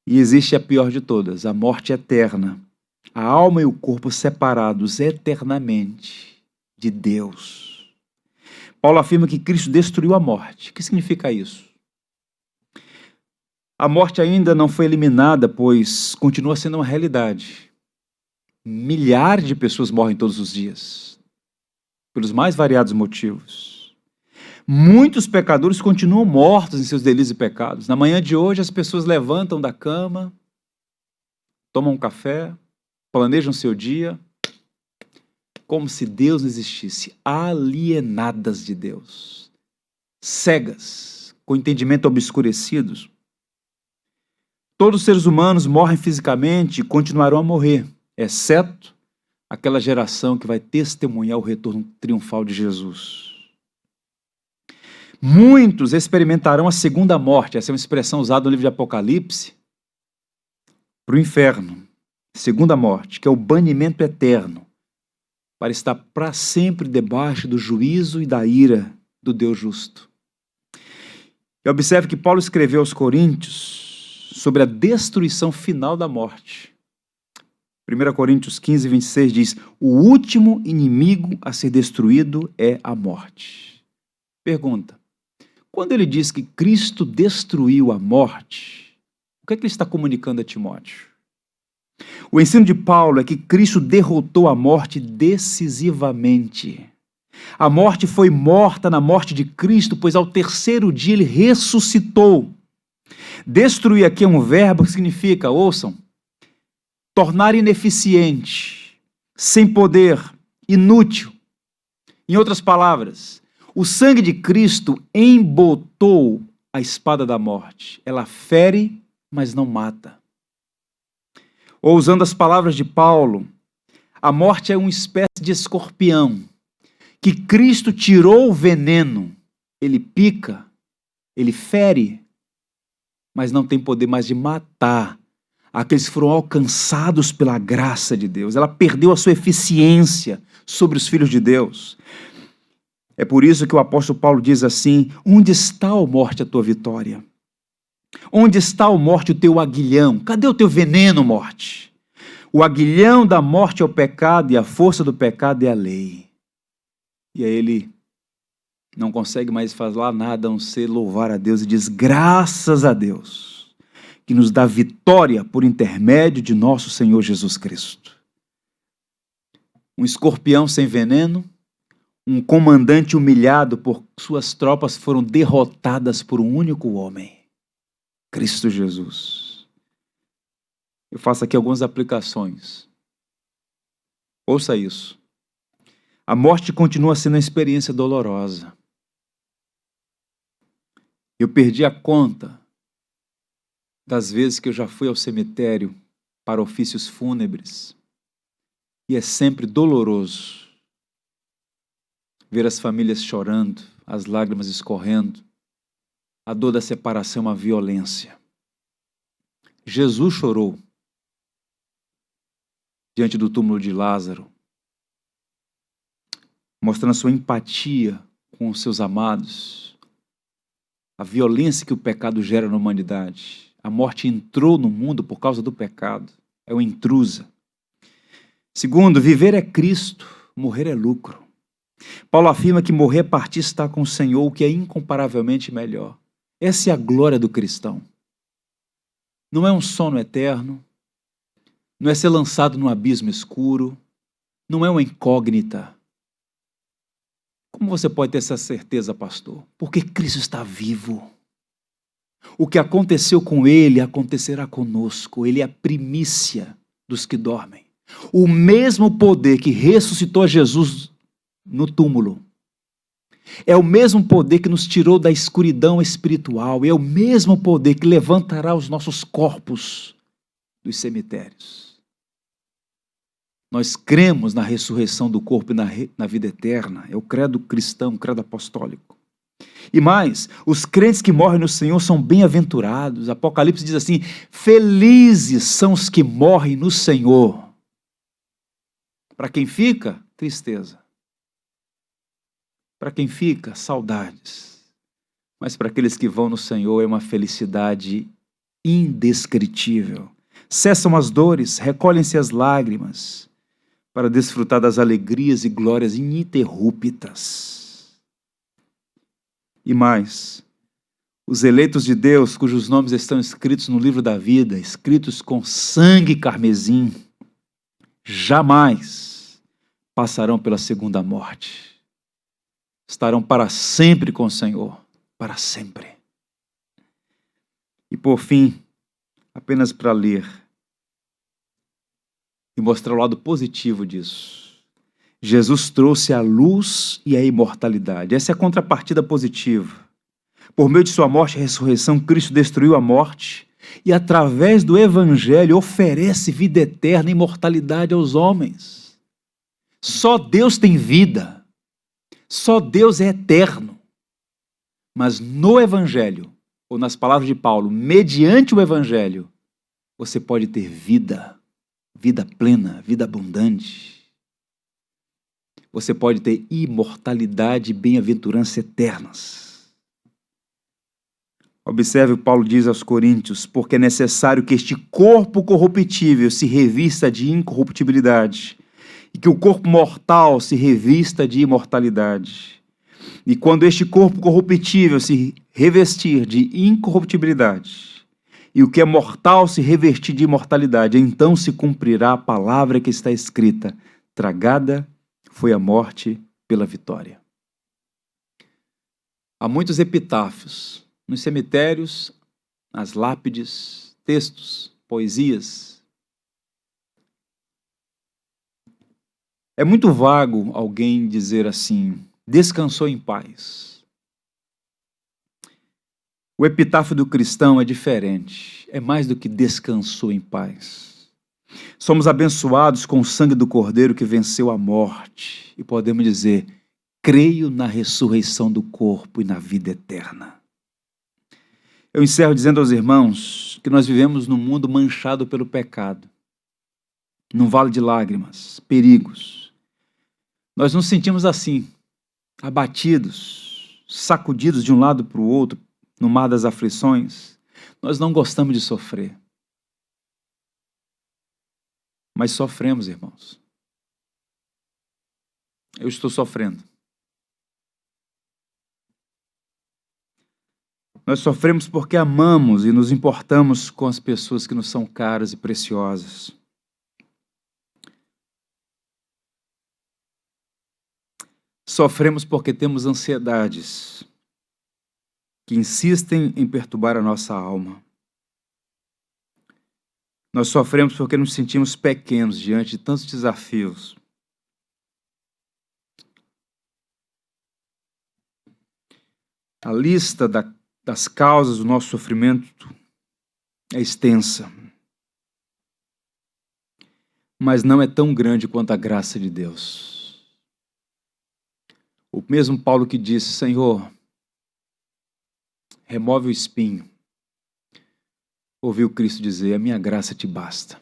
E existe a pior de todas, a morte eterna. A alma e o corpo separados eternamente de Deus. Paulo afirma que Cristo destruiu a morte. O que significa isso? A morte ainda não foi eliminada, pois continua sendo uma realidade. Milhares de pessoas morrem todos os dias, pelos mais variados motivos. Muitos pecadores continuam mortos em seus delitos e pecados. Na manhã de hoje, as pessoas levantam da cama, tomam um café, planejam seu dia, como se Deus não existisse, alienadas de Deus, cegas, com entendimento obscurecidos. Todos os seres humanos morrem fisicamente e continuarão a morrer, exceto aquela geração que vai testemunhar o retorno triunfal de Jesus. Muitos experimentarão a segunda morte, essa é uma expressão usada no livro de Apocalipse, para o inferno, segunda morte, que é o banimento eterno, para estar para sempre debaixo do juízo e da ira do Deus justo. E observe que Paulo escreveu aos Coríntios sobre a destruição final da morte. 1 Coríntios 15:26 diz: o último inimigo a ser destruído é a morte. Pergunta: quando ele diz que Cristo destruiu a morte, o que é que ele está comunicando a Timóteo? O ensino de Paulo é que Cristo derrotou a morte decisivamente. A morte foi morta na morte de Cristo, pois ao terceiro dia ele ressuscitou. Destruir aqui é um verbo que significa, ouçam, tornar ineficiente, sem poder, inútil. Em outras palavras, o sangue de Cristo embotou a espada da morte. Ela fere, mas não mata. Ou usando as palavras de Paulo, a morte é uma espécie de escorpião, que Cristo tirou o veneno. Ele pica, ele fere, mas não tem poder mais de matar aqueles que foram alcançados pela graça de Deus. Ela perdeu a sua eficiência sobre os filhos de Deus. É por isso que o apóstolo Paulo diz assim: onde está, ó morte, a tua vitória? Onde está, ó morte, o teu aguilhão? Cadê o teu veneno, morte? O aguilhão da morte é o pecado e a força do pecado é a lei. E aí ele não consegue mais falar nada a não ser louvar a Deus e diz: graças a Deus, que nos dá vitória por intermédio de nosso Senhor Jesus Cristo. Um escorpião sem veneno, um comandante humilhado por suas tropas foram derrotadas por um único homem, Cristo Jesus. Eu faço aqui algumas aplicações. Ouça isso. A morte continua sendo uma experiência dolorosa. Eu perdi a conta das vezes que eu já fui ao cemitério para ofícios fúnebres. E é sempre doloroso ver as famílias chorando, as lágrimas escorrendo. A dor da separação é uma violência. Jesus chorou diante do túmulo de Lázaro, mostrando a sua empatia com os seus amados, a violência que o pecado gera na humanidade. A morte entrou no mundo por causa do pecado, é uma intrusa. Segundo, viver é Cristo, morrer é lucro. Paulo afirma que morrer é partir estar com o Senhor, o que é incomparavelmente melhor. Essa é a glória do cristão. Não é um sono eterno, não é ser lançado num abismo escuro, não é uma incógnita. Como você pode ter essa certeza, pastor? Porque Cristo está vivo. O que aconteceu com Ele acontecerá conosco. Ele é a primícia dos que dormem. O mesmo poder que ressuscitou Jesus no túmulo é o mesmo poder que nos tirou da escuridão espiritual. É o mesmo poder que levantará os nossos corpos dos cemitérios. Nós cremos na ressurreição do corpo e na vida eterna. É o credo cristão, o credo apostólico. E mais, os crentes que morrem no Senhor são bem-aventurados. Apocalipse diz assim: felizes são os que morrem no Senhor. Para quem fica, tristeza. Para quem fica, saudades. Mas para aqueles que vão no Senhor é uma felicidade indescritível. Cessam as dores, recolhem-se as lágrimas, para desfrutar das alegrias e glórias ininterruptas. E mais, os eleitos de Deus, cujos nomes estão escritos no livro da vida, escritos com sangue carmesim, jamais passarão pela segunda morte. Estarão para sempre com o Senhor, para sempre. E por fim, apenas para ler e mostrar o lado positivo disso. Jesus trouxe a luz e a imortalidade. Essa é a contrapartida positiva. Por meio de sua morte e ressurreição, Cristo destruiu a morte e, através do Evangelho, oferece vida eterna e imortalidade aos homens. Só Deus tem vida. Só Deus é eterno. Mas no Evangelho, ou nas palavras de Paulo, mediante o Evangelho, você pode ter vida. Vida plena, vida abundante. Você pode ter imortalidade e bem-aventurança eternas. Observe o que Paulo diz aos Coríntios: porque é necessário que este corpo corruptível se revista de incorruptibilidade e que o corpo mortal se revista de imortalidade. E quando este corpo corruptível se revestir de incorruptibilidade e o que é mortal se revestir de imortalidade, então se cumprirá a palavra que está escrita: tragada foi a morte pela vitória. Há muitos epitáfios nos cemitérios, nas lápides, textos, poesias. É muito vago alguém dizer assim: descansou em paz. O epitáfio do cristão é diferente, é mais do que descansou em paz. Somos abençoados com o sangue do Cordeiro que venceu a morte e podemos dizer: creio na ressurreição do corpo e na vida eterna. Eu encerro dizendo aos irmãos que nós vivemos num mundo manchado pelo pecado, num vale de lágrimas, perigos. Nós nos sentimos assim, abatidos, sacudidos de um lado para o outro, no mar das aflições. Nós não gostamos de sofrer. Mas sofremos, irmãos. Eu estou sofrendo. Nós sofremos porque amamos e nos importamos com as pessoas que nos são caras e preciosas. Sofremos porque temos ansiedades que insistem em perturbar a nossa alma. Nós sofremos porque nos sentimos pequenos diante de tantos desafios. A lista das causas do nosso sofrimento é extensa, mas não é tão grande quanto a graça de Deus. O mesmo Paulo que disse: Senhor, remove o espinho, ouviu Cristo dizer: a minha graça te basta.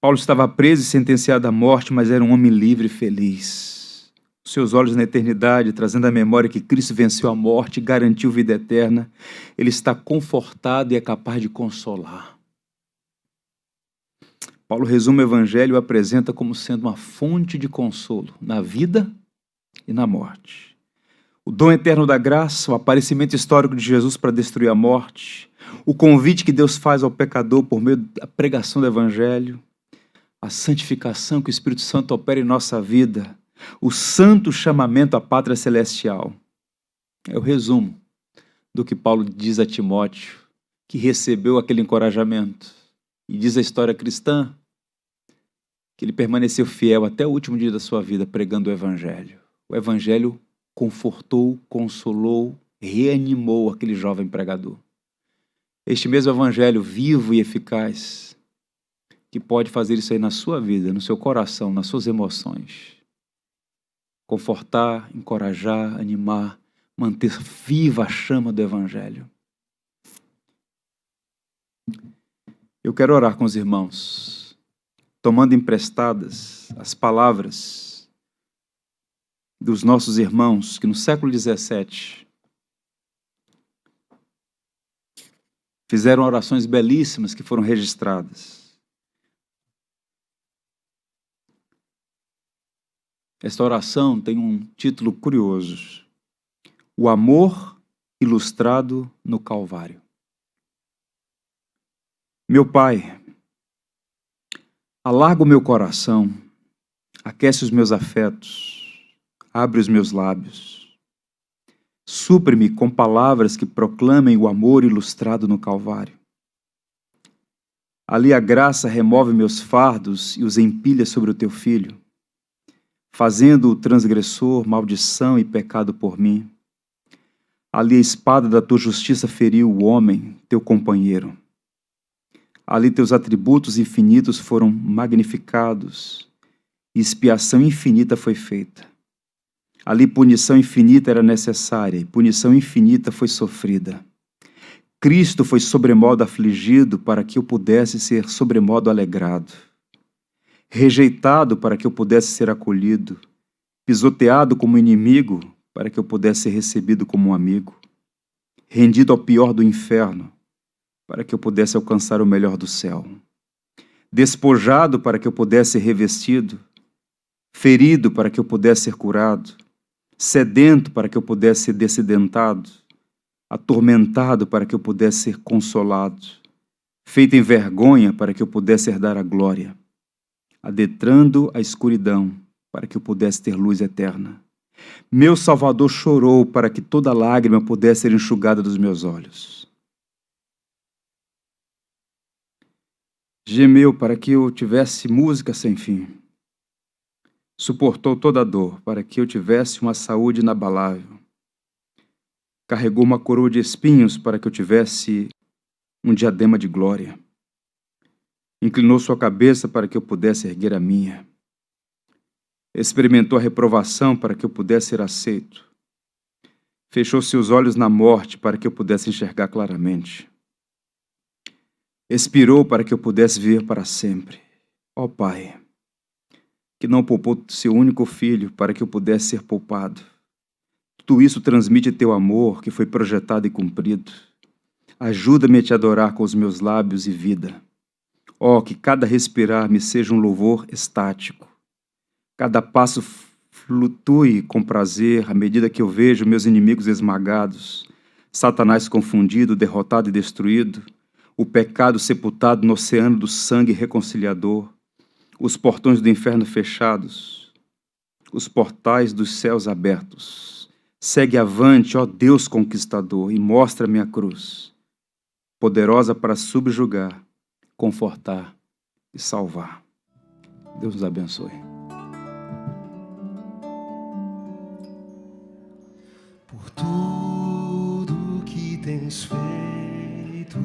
Paulo estava preso e sentenciado à morte, mas era um homem livre e feliz. Seus olhos na eternidade, trazendo à memória que Cristo venceu a morte e garantiu vida eterna, ele está confortado e é capaz de consolar. Paulo resume o Evangelho e o apresenta como sendo uma fonte de consolo na vida e na morte. O dom eterno da graça, o aparecimento histórico de Jesus para destruir a morte, o convite que Deus faz ao pecador por meio da pregação do Evangelho, a santificação que o Espírito Santo opera em nossa vida, o santo chamamento à pátria celestial. É o resumo do que Paulo diz a Timóteo, que recebeu aquele encorajamento. E diz a história cristã que ele permaneceu fiel até o último dia da sua vida pregando o Evangelho. O Evangelho confortou, consolou, reanimou aquele jovem pregador. Este mesmo Evangelho vivo e eficaz que pode fazer isso aí na sua vida, no seu coração, nas suas emoções. Confortar, encorajar, animar, manter viva a chama do Evangelho. Eu quero orar com os irmãos, tomando emprestadas as palavras dos nossos irmãos que no século XVII fizeram orações belíssimas que foram registradas. Esta oração tem um título curioso: O amor ilustrado no Calvário. Meu Pai, alarga o meu coração, aquece os meus afetos, abre os meus lábios. Supre-me com palavras que proclamem o amor ilustrado no Calvário. Ali a graça remove meus fardos e os empilha sobre o teu Filho, fazendo o transgressor maldição e pecado por mim. Ali a espada da tua justiça feriu o homem, teu companheiro. Ali teus atributos infinitos foram magnificados e expiação infinita foi feita. Ali punição infinita era necessária e punição infinita foi sofrida. Cristo foi sobremodo afligido para que eu pudesse ser sobremodo alegrado. Rejeitado para que eu pudesse ser acolhido, pisoteado como inimigo para que eu pudesse ser recebido como um amigo, rendido ao pior do inferno para que eu pudesse alcançar o melhor do céu, despojado para que eu pudesse ser revestido, ferido para que eu pudesse ser curado, sedento para que eu pudesse ser dessedentado, atormentado para que eu pudesse ser consolado, feito em vergonha para que eu pudesse herdar a glória, adentrando a escuridão para que eu pudesse ter luz eterna. Meu Salvador chorou para que toda lágrima pudesse ser enxugada dos meus olhos. Gemeu para que eu tivesse música sem fim. Suportou toda a dor para que eu tivesse uma saúde inabalável. Carregou uma coroa de espinhos para que eu tivesse um diadema de glória. Inclinou sua cabeça para que eu pudesse erguer a minha. Experimentou a reprovação para que eu pudesse ser aceito. Fechou seus olhos na morte para que eu pudesse enxergar claramente. Expirou para que eu pudesse viver para sempre. Ó Pai, que não poupou seu único filho para que eu pudesse ser poupado. Tudo isso transmite teu amor que foi projetado e cumprido. Ajuda-me a te adorar com os meus lábios e vida. Oh, que cada respirar me seja um louvor estático. Cada passo flutue com prazer à medida que eu vejo meus inimigos esmagados, Satanás confundido, derrotado e destruído, o pecado sepultado no oceano do sangue reconciliador, os portões do inferno fechados, os portais dos céus abertos. Segue avante, ó Deus conquistador, e mostra-me a cruz, poderosa para subjugar, confortar e salvar. Deus nos abençoe. Por tudo que tens feito,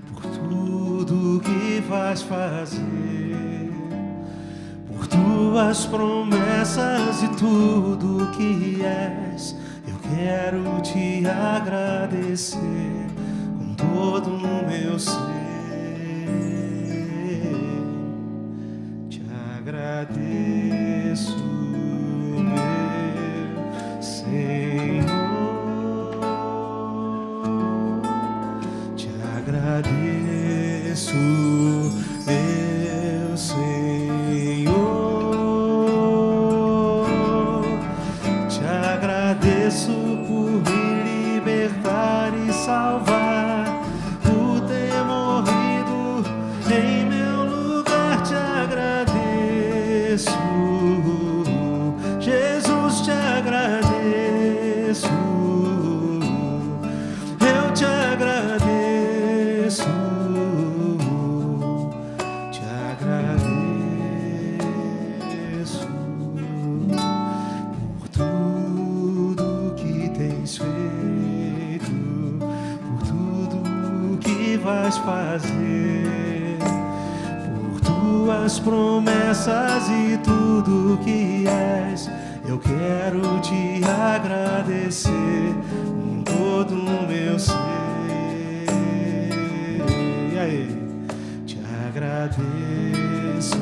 por tudo que vais fazer, por tuas promessas e tudo que és, eu quero te agradecer com todo o meu ser. Te agradeço, meu Senhor. Te agradeço, meu Senhor. Te agradeço por me libertar e salvar, por ter morrido em meu lugar. Te agradeço, Jesus, te agradeço. Eu te agradeço, te agradeço por tudo que tens feito, por tudo que vais fazer, por tuas promessas e tudo que és. Eu quero te agradecer com todo o meu ser. E aí? Te agradeço,